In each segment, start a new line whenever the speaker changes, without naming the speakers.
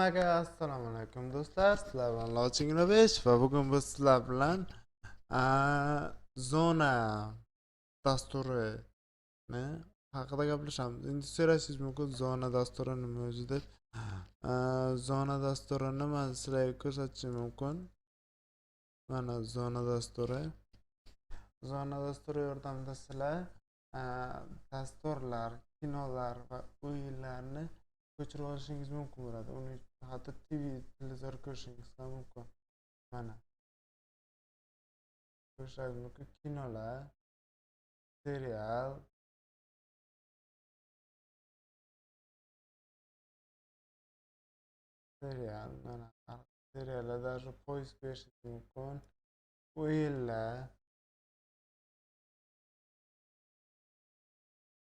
Hammaga assalomu alaykum do'stlar. Sizlar bilan Lochin 5 va bugun biz sizlar bilan zona dasturini haqida gaplashamiz. Endi so'rashingiz mumkin zona dasturi nima o'zi deb. Zona dasturini men sizlarga ko'rsatishim mumkin. Mana zona dasturi. Zona dasturi yordamida sizlar dasturlar, kinolar va o'yinlarni ko'chirib olishingiz mumkin bo'ladi. Uni hatto televizor ko'rishingiz ham mumkin. Mana ko'rishingiz mumkin kinolar, serial, mana seriallar даже poyez berishingiz mumkin. O'yinlar,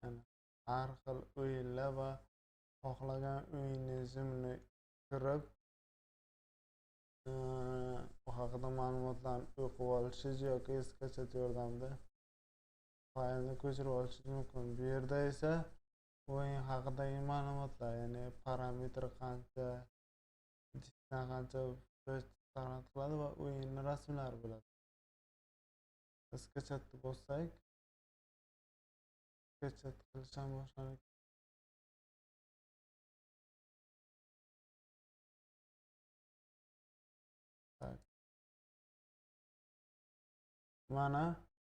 mana har xil o'yinlar va xohlagan o'yiningizni kirib bu haqida ma'lumotlarni o'qib olishingiz yoki skachat yordamida faylni ko'chirib olishingiz mumkin. Bu yerda esa o'yin haqidagi ma'lumotlar, ya'ni parametri qancha, diskan qancha qanot qiladi va o'yinni rasmlari bo'ladi. Skachatni bossak, skachat qilishdan boshlanadi. Mana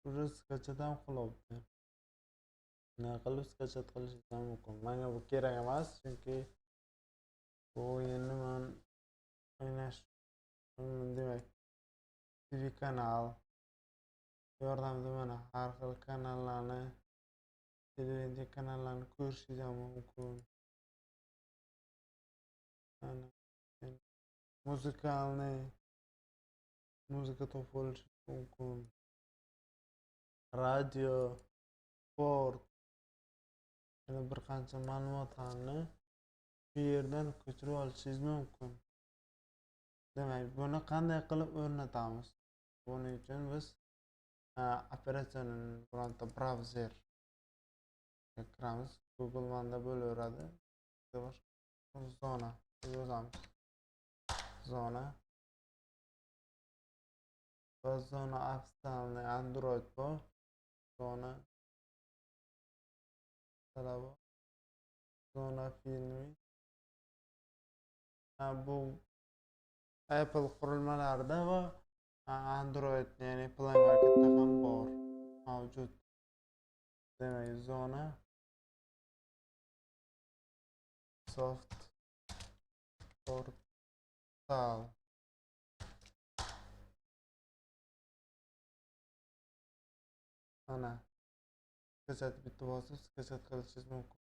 уже skachat ham qilibdi. Nima qilib skachat qilishingiz ham mumkin. Menga bu kerak emas, chunki bu o'yinni men o'ynash demak TV kanal yordamida mana har xil kanallarni, televideniye kanallarni ko'rishingiz ham mumkin. Mana muzika to'p bo'lishi mumkin. Radio, sport, yana bir qancha ma'lumotlarni bu yerdan ko'chirib olishingiz mumkin. Demak, buni qanday qilib o'rnatamiz? Buning uchun biz operatsion bironta brauzer kiramiz. Google manda bo'laveradi. Zona yozamiz. Zona va zona ofitsialniy Android bu. Zona talabi. Zona filmi. Bu Apple qurilmalarida va Android ya'ni Play Marketda ham bor, mavjud. Demak, zona soft portal. Mana skachat bitta bosib skachat qilishingiz mumkin.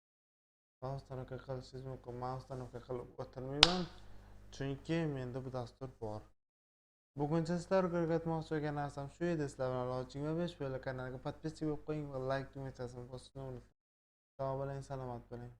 Mousedan qilishingiz mumkin. Mousedan qilib o'tirmayman, chunki menda bu dastur bor. Buguncha sizlarga o'rgatmoqchi bo'lgan narsam shu edi. Sizlar bilan Lochin 5 kanaliga podpiska bo'lib qo'ying va like tugmachasini bosishni unutmang. Sog' bo'ling, salomat bo'ling.